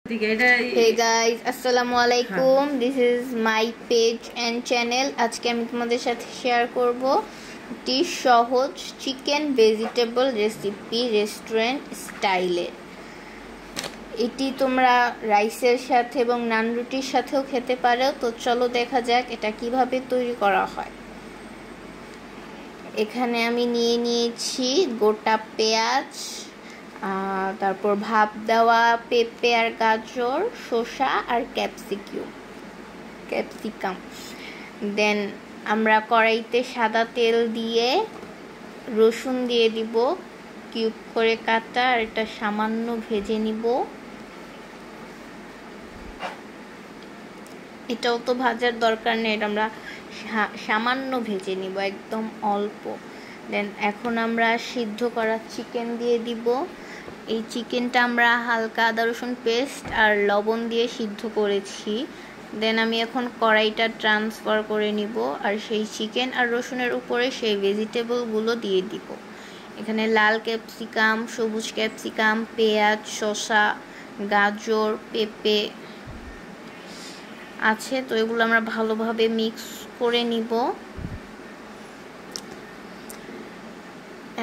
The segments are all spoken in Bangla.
Hey guys, assalamu alaikum. This is my page and channel. আজকে আমি তোমাদের সাথে শেয়ার করব একটি সহজ চিকেন ভেজিটেবল রেসিপি রেস্টুরেন্ট স্টাইলে। এটি তোমরা রাইসের সাথে এবং নান রুটির সাথেও খেতে পারো। তো চলো দেখা যাক এটা কিভাবে তৈরি করা হয়। এখানে আমি নিয়ে নিয়েছি গোটা পেঁয়াজ, তারপর ভাপ দেওয়া পেঁপে আর গাজর, শসা আর ক্যাপসিকাম। দেন আমরা কড়াইতে সাদা তেল দিয়ে রসুন দিয়ে দিব কিউব করে কাটা, আর এটা সামান্য ভেজে নিব। এটাও তো ভাজার দরকার নেই, এটা আমরা সামান্য ভেজে নিব, একদম অল্প। দেন এখন আমরা সিদ্ধ করা চিকেন দিয়ে দিব। এই চিকেনটা আমরা হালকা আদা রসুন পেস্ট আর লবণ দিয়ে সিদ্ধ করেছি। দেন আমি এখন কড়াইটা ট্রান্সফার করে নিব, আর সেই চিকেন আর রসুনের উপরে সেই ভেজিটেবলগুলো দিয়ে দিব। এখানে লাল ক্যাপসিকাম, সবুজ ক্যাপসিকাম, পেঁয়াজ, শসা, গাজর, পেঁপে আছে। তো এগুলো আমরা ভালোভাবে মিক্স করে নিব।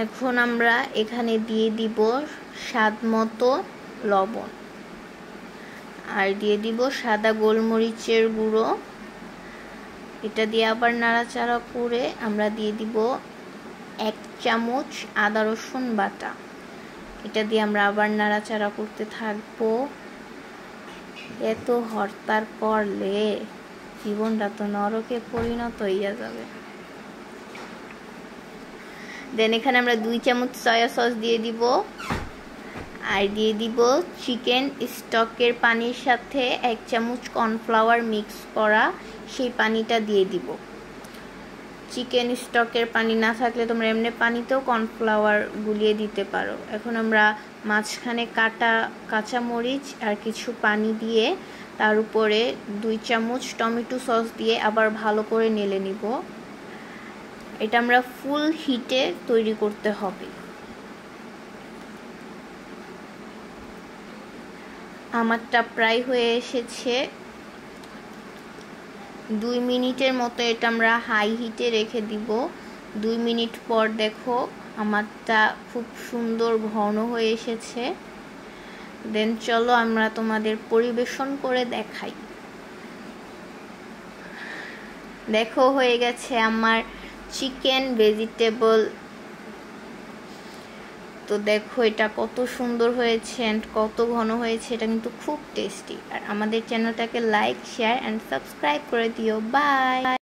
এখন আমরা এখানে দিয়ে দিব স্বাদ মতো লবণ, আর দিয়ে দিব সাদা গোলমরিচের গুঁড়ো। এটা দিয়ে আবার নাড়াচাড়া করে আমরা দিয়ে দিব 1 চামচ আদা রসুন বাটা। এটা দিয়ে আমরা আবার নাড়াচাড়া করতে থাকবো। এত হরতার করলে জীবনটা তো নরকে পরিণত হইয়া যাবে। দেন এখানে আমরা 2 চামচ সয়া সস দিয়ে দিব, আর দিয়ে দিব চিকেন স্টকের পানির সাথে 1 চামচ কর্নফ্লাওয়ার মিক্স করা, সেই পানিটা দিয়ে দিব। চিকেন স্টকের পানি না থাকলে তোমরা এমনি পানিতেও কর্নফ্লাওয়ার গুলিয়ে দিতে পারো। এখন আমরা মাঝখানে কাটা কাঁচামরিচ আর কিছু পানি দিয়ে তার উপরে 2 চামচ টমেটো সস দিয়ে আবার ভালো করে নেড়ে নিব। এটা আমরা ফুল হিটে তৈরি করতে হবে। আমারটা প্রায় হয়ে এসেছে। 2 মিনিটের মতো এটা আমরা হাই হিটে রেখে দিব। 2 মিনিট পর দেখো আমারটা খুব সুন্দর ঘন হয়ে এসেছে। দেন চলো আমরা তোমাদের পরিবেশন করে দেখাই। দেখো হয়ে গেছে আমার চিকেন ভেজিটেবল। তো দেখো এটা কত সুন্দর হয়েছে এন্ড কত ঘন হয়েছে, এটা কিন্তু খুব টেস্টি। আর আমাদের চ্যানেলটাকে লাইক, শেয়ার এন্ড সাবস্ক্রাইব করে দিও। বাই।